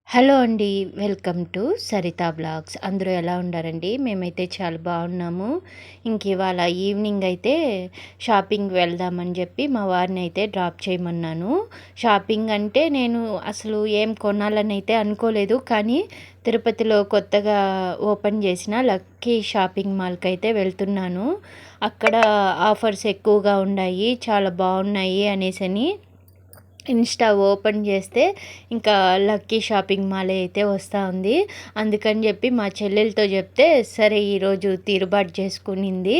Hello అండి. Welcome to Saritha blogs. అందరూ ఎలా ఉన్నారండి? మేమైతే చాలా బాగున్నాము. ఇవాళ ఈవినింగ్ అయితే షాపింగ్‌కి వెళ్దామని చెప్పి మా వారిని అయితే డ్రాప్ చేయమన్నాను. షాపింగ్ అంటే నేను అసలు ఏం కొనాలని అయితే అనుకోలేదు. కానీ తిరుపతిలో కొత్తగా ఓపెన్ చేసిన లక్కీ షాపింగ్ మాల్‌కి అయితే వెళ్తున్నాను. అక్కడ ఆఫర్స్ ఎక్కువగా ఉన్నాయి. చాలా బాగున్నాయి అనేసని ఇన్స్టా ఓపెన్ చేస్తే ఇంకా లక్కీ షాపింగ్ మాల్ అయితే వస్తూ ఉంది. అందుకని చెప్పి మా చెల్లెలతో చెప్తే సరే ఈరోజు తీరుబాటు చేసుకునింది.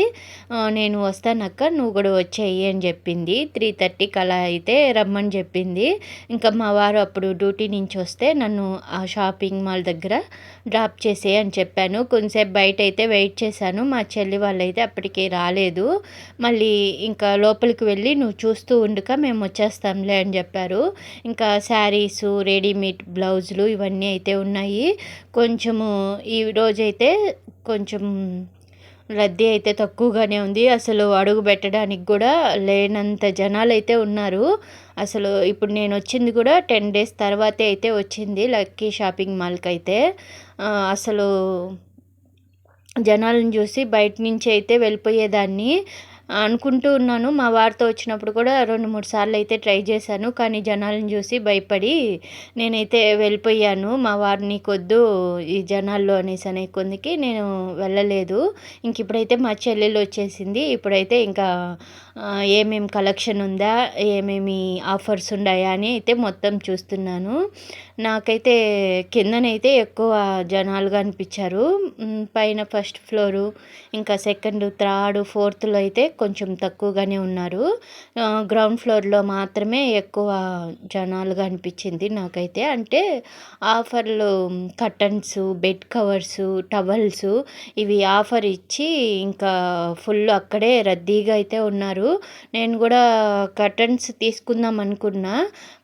నేను వస్తానక్క, నువ్వు కూడా వచ్చేయి అని చెప్పింది. 3:30కి అలా అయితే రమ్మని చెప్పింది. ఇంకా మా వారు అప్పుడు డ్యూటీ నుంచి వస్తే నన్ను ఆ షాపింగ్ మాల్ దగ్గర డ్రాప్ చేసే అని చెప్పాను. కొంచెంసేపు బయట అయితే వెయిట్ చేశాను. మా చెల్లి వాళ్ళైతే అప్పటికి రాలేదు. మళ్ళీ ఇంకా లోపలికి వెళ్ళి నువ్వు చూస్తూ ఉండుక మేము వచ్చేస్తాంలే అని చెప్పారు. ఇంకా శారీసు, రెడీమేడ్ బ్లౌజులు ఇవన్నీ అయితే ఉన్నాయి. కొంచెము ఈ రోజైతే కొంచెం రద్దీ అయితే తక్కువగానే ఉంది. అసలు అడుగు పెట్టడానికి కూడా లేనంత జనాలైతే ఉన్నారు. అసలు ఇప్పుడు నేను వచ్చింది కూడా 10 డేస్ తర్వాతే అయితే వచ్చింది లక్కీ షాపింగ్ మాల్కి అయితే. అసలు జనాలను చూసి బయట నుంచి అయితే వెళ్ళిపోయేదాన్ని అనుకుంటూ ఉన్నాను. మా వారితో వచ్చినప్పుడు కూడా 2, 3 సార్లు అయితే ట్రై చేశాను. కానీ జనాలను చూసి భయపడి నేనైతే వెళ్ళిపోయాను. మా వారు నీకొద్దు ఈ జనాల్లో అనేసనే కొందికి నేను వెళ్ళలేదు. ఇప్పుడైతే మా చెల్లెలు వచ్చేసింది. ఇప్పుడైతే ఇంకా ఏమేమి కలెక్షన్ ఉందా, ఏమేమి ఆఫర్స్ ఉన్నాయా అని అయితే మొత్తం చూస్తున్నాను. నాకైతే కిందనైతే ఎక్కువ జనాలుగా అనిపించారు. పైన ఫస్ట్ ఫ్లోరు, ఇంకా సెకండ్, థర్డ్, ఫోర్త్లో అయితే కొంచెం తక్కువగానే ఉన్నారు. గ్రౌండ్ ఫ్లోర్లో మాత్రమే ఎక్కువ జనాలుగా అనిపించింది నాకైతే. అంటే ఆఫర్లు కర్టన్స్, బెడ్ కవర్సు, టవల్సు ఇవి ఆఫర్ ఇచ్చి ఇంకా ఫుల్ అక్కడే రద్దీగా అయితే ఉన్నారు. నేను కూడా కర్టన్స్ తీసుకుందాం అనుకున్నా.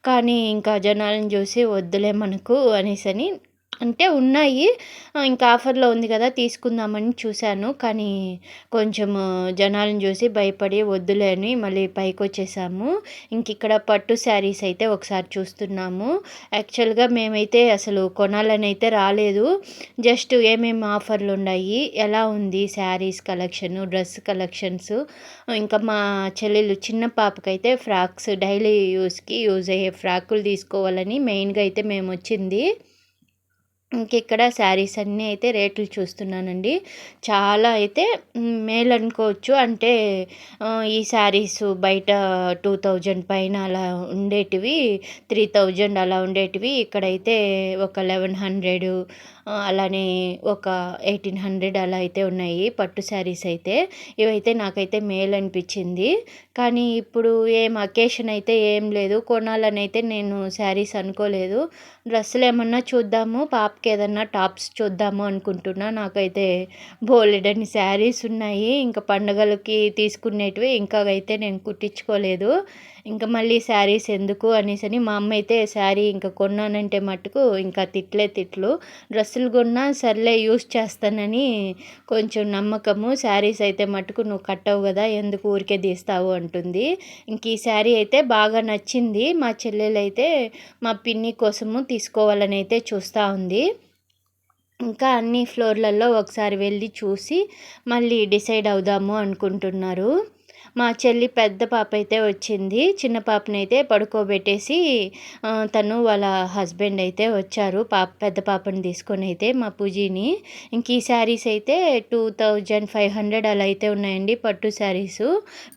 కానీ ఇంకా జనాలను చూసి వద్దులే మనకు అనేసని, అంటే ఉన్నాయి ఇంకా ఆఫర్లో ఉంది కదా తీసుకుందామని చూశాను. కానీ కొంచెము జనాలను చూసి భయపడి వద్దులే అని మళ్ళీ పైకొచ్చేసాము. ఇక్కడ పట్టు శారీస్ అయితే ఒకసారి చూస్తున్నాము. యాక్చువల్గా మేమైతే అసలు కొనాలని అయితే రాలేదు. జస్ట్ ఏమేమి ఆఫర్లు ఉన్నాయి, ఎలా ఉంది శారీస్ కలెక్షను, డ్రెస్ కలెక్షన్స్, ఇంకా మా చెల్లెలు చిన్న పాపకైతే ఫ్రాక్స్, డైలీ యూస్కి యూజ్ అయ్యే ఫ్రాకులు తీసుకోవాలని మెయిన్గా అయితే మేము వచ్చింది. ఇక్కడ శారీస్ అన్నీ అయితే రేట్లు చూస్తున్నానండి. చాలా అయితే మేలు అనుకోవచ్చు. అంటే ఈ శారీస్ బయట 2000 పైన అలా ఉండేటివి, 3000 అలా ఉండేటివి ఇక్కడైతే ఒక 1100, అలానే ఒక 1800 అలా అయితే ఉన్నాయి పట్టు శారీస్ అయితే. ఇవైతే నాకైతే మేలు అనిపించింది. కానీ ఇప్పుడు ఏం అకేషన్ అయితే ఏం లేదు, కొనాలని అయితే నేను శారీస్ అనుకోలేదు. డ్రెస్సులు ఏమన్నా చూద్దాము, పాపకి ఏదన్నా టాప్స్ చూద్దాము అనుకుంటున్నా. నాకైతే బోలెడన్ని శారీస్ ఉన్నాయి. ఇంకా పండగలకి తీసుకునేటివి ఇంకా అయితే నేను కుట్టించుకోలేదు. ఇంకా మళ్ళీ శారీస్ ఎందుకు అనేసని మా అమ్మ అయితే శారీ ఇంకా కొన్నానంటే మట్టుకు ఇంకా తిట్లు. డ్రెస్సులు కొన్నా సర్లే యూస్ చేస్తానని కొంచెం నమ్మకము. శారీస్ అయితే మట్టుకు నువ్వు కట్టవు కదా, ఎందుకు ఊరికే తీస్తావు అంటుంది. ఈ శారీ అయితే బాగా నచ్చింది. మా చెల్లెలైతే మా పిన్ని కోసము తీసుకోవాలని అయితే చూస్తూ ఉంది. ఇంకా అన్ని ఫ్లోర్లలో ఒకసారి వెళ్ళి చూసి మళ్ళీ డిసైడ్ అవుదాము అనుకుంటున్నారు. మా చెల్లి పెద్ద పాప అయితే వచ్చింది. చిన్న పాపనైతే పడుకోబెట్టేసి తను వాళ్ళ హస్బెండ్ అయితే వచ్చారు పెద్ద పాపని తీసుకొని అయితే మా పూజీని. ఈ శారీస్ అయితే 2500 అలా అయితే ఉన్నాయండి. పట్టు శారీసు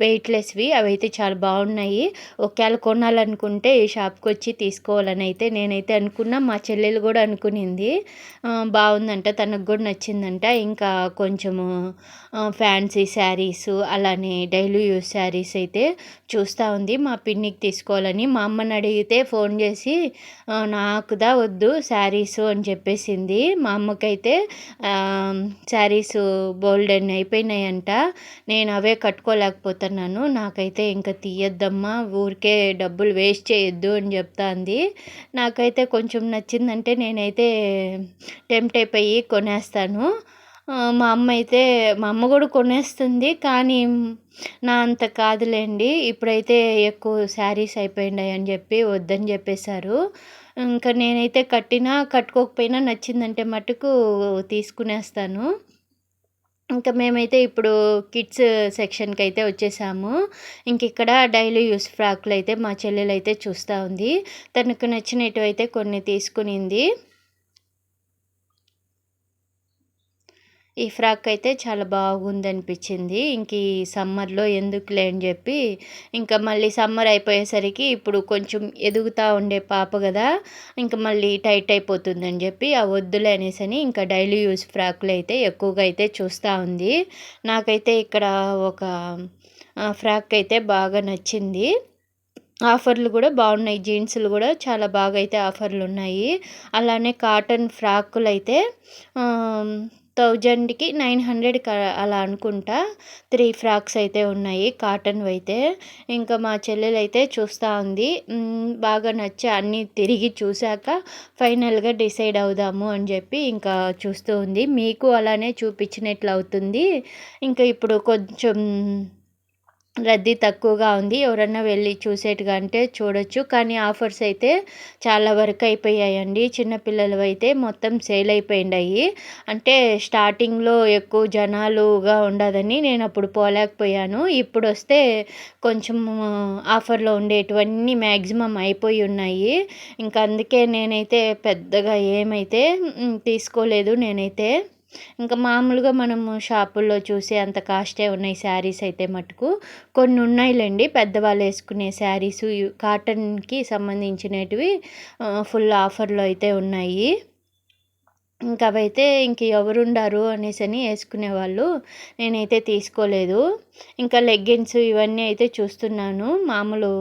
వెయిట్లెస్వి, అవి అయితే చాలా బాగున్నాయి. ఒకవేళ కొనాలనుకుంటే ఈ షాప్కి వచ్చి తీసుకోవాలని అయితే నేనైతే అనుకున్నా. మా చెల్లెలు కూడా అనుకునింది. బాగుందంట, తనకు కూడా నచ్చిందంట. ఇంకా కొంచెము ఫ్యాన్సీ శారీసు, అలానే డైలీ యూస్ శారీస్ అయితే చూస్తూ ఉంది. మా పిన్నికి తీసుకోవాలని మా అమ్మని అడిగితే ఫోన్ చేసి నాకుదా వద్దు శారీసు అని చెప్పేసింది. మా అమ్మకైతే శారీసు బోల్డెన్ అయిపోయినాయంట. నేను అవే కట్టుకోలేకపోతున్నాను, నాకైతే ఇంకా తీయద్దమ్మా, ఊరికే డబ్బులు వేస్ట్ చేయొద్దు అని చెప్తాంది. నాకైతే కొంచెం నచ్చిందంటే నేనైతే టెంప్ట్ అయిపోయి కొనేస్తాను. మా అమ్మ కూడా కొనేస్తుంది. కానీ నా అంత కాదులేండి. ఇప్పుడైతే ఎక్కువ శారీస్ అయిపోయినాయి అని చెప్పి వద్దని చెప్పేశారు. ఇంకా నేనైతే కట్టుకోకపోయినా నచ్చిందంటే మటుకు తీసుకునేస్తాను. ఇంకా మేమైతే ఇప్పుడు కిడ్స్ సెక్షన్‌కైతే వచ్చేసాము. ఇంకిక్కడ డైలీ యూజ్ ఫ్రాకులైతే మా చెల్లెలైతే చూస్తా ఉంది. తనకు నచ్చినటివైతే కొన్ని తీసుకునింది. ఈ ఫ్రాక్ అయితే చాలా బాగుందనిపించింది. ఇంక ఈ సమ్మర్‌లో ఎందుకులే అని చెప్పి, ఇంకా మళ్ళీ సమ్మర్ అయిపోయేసరికి ఇప్పుడు కొంచెం ఎదుగుతా ఉండే పాప గదా! ఇంక మళ్ళీ టైట్ అయిపోతుందని చెప్పి వద్దులే అనేసని ఇంకా డైలీ యూజ్ ఫ్రాకులైతే ఎక్కువగా అయితే చూస్తా ఉంది. నాకైతే ఇక్కడ ఒక ఫ్రాక్ అయితే బాగా నచ్చింది. ఆఫర్‌లు గూడా బాగున్నాయి. జీన్స్‌లు గూడా చాలా బాగా అయితే ఆఫర్‌లున్నాయి. అలానే కాటన్ ఫ్రాకులైతే 1000కి 900 అలా అనుకుంటా. 3 ఫ్రాక్స్ అయితే ఉన్నాయి కాటన్‌వైతే. ఇంకా మా చెల్లెలైతే చూస్తా ఉంది. బాగా నచ్చి అన్నీ తిరిగి చూసాక ఫైనల్‌గా డిసైడ్ అవుదాము అని జెప్పి ఇంకా చూస్తూ ఉంది. మీకు అలానే చూపించినట్లు అవుతుంది. ఇంకా ఇప్పుడు కొంచెం రద్దీ తక్కువగా ఉంది. ఎవరన్నా వెళ్ళి చూసేట్టుగా అంటే చూడొచ్చు. కానీ ఆఫర్స్ అయితే చాలా వరకు అయిపోయాయండి. చిన్న పిల్లలవైతే మొత్తం సేల్ అయిపోయిండాయి. అంటే స్టార్టింగ్‌లో ఎక్కువ జనాలుగా ఉండదని నేనప్పుడు పోలేకపోయాను. ఇప్పుడొస్తే కొంచెం ఆఫర్‌లో ఉండేటివన్నీ మ్యాక్సిమం అయిపోయి ఉన్నాయి. ఇంకా అందుకే నేనైతే పెద్దగా ఏమైతే తీసుకోలేదు నేనైతే. ఇంకా మామూలుగా మనము షాపుల్లో చూసే అంత కాస్టే ఉన్నాయి శారీస్ అయితే మటుకు. కొన్ని ఉన్నాయిలెండి పెద్దవాళ్ళు వేసుకునే శారీసు కాటన్‌కి సంబంధించినటివి ఫుల్ ఆఫర్‌లో అయితే ఉన్నాయి. ఇంక అవైతే ఎవరుండారు అనేసని యేసుకునేవాళ్ళు. నేనైతే తీసుకోలేదు. ఇంకా లెగ్గిన్స్ ఇవన్నీ అయితే చూస్తున్నాను. మామూలు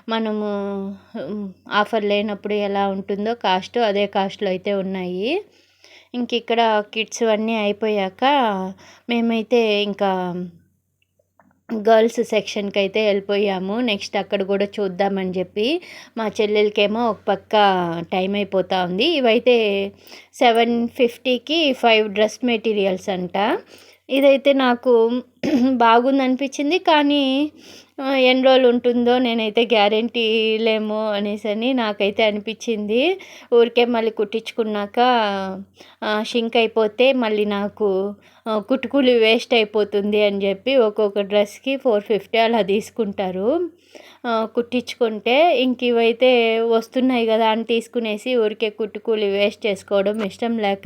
మనము ఆఫర్ లేనప్పుడు ఎలా ఉంటుందో కాస్ట్ అదే కాస్ట్‌లో అయితే ఉన్నాయి. ఇంకిక్కడ కిడ్స్ అన్నీ అయిపోయాక మేమైతే ఇంకా గర్ల్స్ సెక్షన్‌కైతే వెళ్ళిపోయాము. నెక్స్ట్ అక్కడ గూడా చూద్దామని జెప్పి. మా చెల్లెలకేమో ఒక పక్క టైం అయిపోతా ఉంది. ఇవైతే 750కి 5 డ్రెస్ మెటీరియల్స్ అంట. ఇదైతే నాకు బాగుందనిపించింది. కానీ ఎన్ని రోజులు ఉంటుందో నేనైతే గ్యారంటీ లేమో అనేసని నాకైతే అనిపించింది. ఊరికే మళ్ళీ కుట్టించుకున్నాక షింక్ అయిపోతే మళ్ళీ నాకు కుట్టుకూలి వేస్ట్ అయిపోతుంది అని చెప్పి ఒక్కొక్క డ్రెస్‌కి 450 అలా తీసుకుంటారు. కుట్టించుకుంటే ఇవైతే వస్తున్నాయి కదా అని తీసుకునేసి ఊరికే కుట్టుకూలి వేస్ట్ చేసుకోవడం ఇష్టం లేక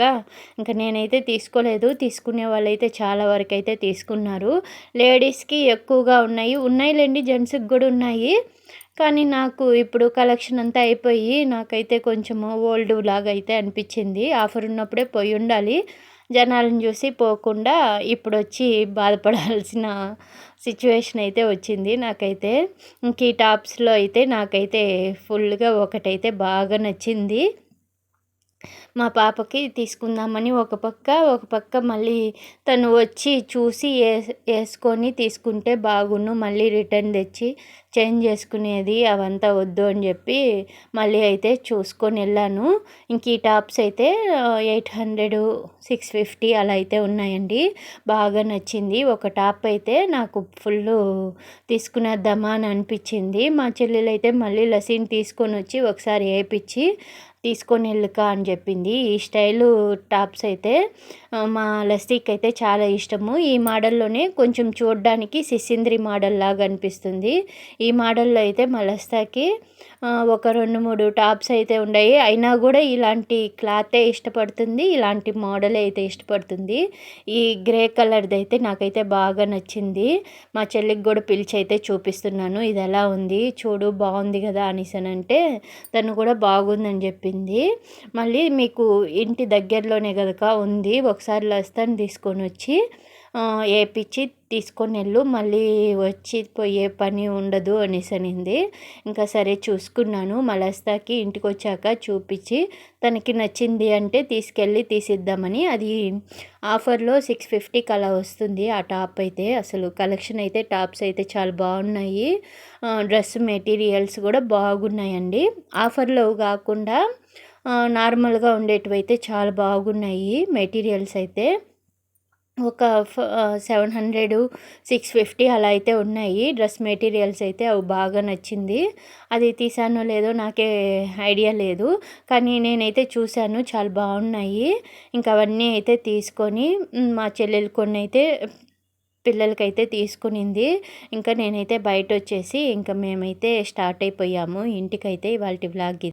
ఇంక నేనైతే తీసుకోలేదు. తీసుకునే వాళ్ళైతే చాలా వరకైతే తీసుకున్నారు. లేడీస్‌కి ఎక్కువగా ఉన్నాయిలెండి జెంట్స్‌కి కూడా ఉన్నాయి. కానీ నాకు ఇప్పుడు కలెక్షన్ అంతా అయిపోయి నాకైతే కొంచెము ఓల్డ్ లాగా అయితే అనిపించింది. ఆఫర్ ఉన్నప్పుడే పోయి ఉండాలి. జనాలను చూసి పోకుండా ఇప్పుడొచ్చి బాధపడాల్సిన సిచ్యువేషన్ అయితే వచ్చింది నాకైతే. ఇంక ఈ టాప్స్‌లో అయితే నాకైతే ఫుల్‌గా ఒకటైతే బాగా నచ్చింది. మా పాపకి తీసుకుందామని ఒక పక్క మళ్ళీ తను వచ్చి చూసి యేసుకొని తీసుకుంటే బాగున్ను. మళ్ళీ రిటర్న్ తెచ్చి చేంజ్ చేసుకునేది అవంతా వద్దు అని చెప్పి మళ్ళీ అయితే చూసుకొని వెళ్ళాను. ఈ టాప్స్ అయితే 800, 650 అలా అయితే ఉన్నాయండి. బాగా నచ్చింది. ఒక టాప్ అయితే నాకు ఫుల్లు తీసుకునేద్దామా అని అనిపించింది. మా చెల్లెలైతే మళ్ళీ లస్సీని తీసుకొని వచ్చి ఒకసారి వేయించి తీసుకొని వెళ్ళుకా అని చెప్పింది. ఈ స్టైలు టాప్స్ అయితే మా లస్సీకి అయితే చాలా ఇష్టము. ఈ మోడల్లోనే కొంచెం చూడడానికి సిసింద్రి మోడల్ లాగా అనిపిస్తుంది. ఈ మోడల్లో అయితే మా లస్తాకి ఒక 2, 3 టాప్స్ అయితే ఉన్నాయి. అయినా కూడా ఇలాంటి క్లాతే ఇష్టపడుతుంది. ఇలాంటి మోడలే అయితే ఇష్టపడుతుంది. ఈ గ్రే కలర్ది అయితే నాకైతే బాగా నచ్చింది. మా చెల్లికి కూడా పిలిచి అయితే చూపిస్తున్నాను. ఇది ఎలా ఉంది చూడు బాగుంది కదా అనేసనంటే తను కూడా బాగుందని చెప్పింది. మళ్ళీ మీకు ఇంటి దగ్గరలోనే కనుక ఉంది. ఒకసారి లస్తాని తీసుకొని వచ్చి ఏపిచ్చి తీసుకొని వెళ్ళు మళ్ళీ వచ్చి పోయే పని ఉండదు అనేసనింది. ఇంకా సరే చూసుకున్నాను. మా లస్తాకి ఇంటికి వచ్చాక చూపించి తనకి నచ్చింది అంటే తీసుకెళ్ళి తీసిద్దామని. అది ఆఫర్లో 650కి అలా వస్తుంది ఆ టాప్ అయితే. అసలు కలెక్షన్ అయితే టాప్స్ అయితే చాలా బాగున్నాయి. డ్రెస్ మెటీరియల్స్ కూడా బాగున్నాయండి. ఆఫర్లో కాకుండా నార్మల్గా ఉండేటివైతే చాలా బాగున్నాయి మెటీరియల్స్ అయితే. ఒక 700, 650 అలా అయితే ఉన్నాయి. డ్రెస్ మెటీరియల్స్ అయితే అవి బాగా నచ్చింది. అది తీసానో లేదో నాకే ఐడియా లేదు. కానీ నేనైతే చూసాను చాలా బాగున్నాయి. ఇంకా అవన్నీ అయితే తీసుకొని మా చెల్లెలు కొన్నైతే పిల్లలకైతే తీసుకునింది. ఇంకా నేనైతే బయటొచ్చేసి ఇంకా మేమైతే స్టార్ట్ అయిపోయాము ఇంటికైతే. ఇవాల్టి వ్లాగ్ ఇది.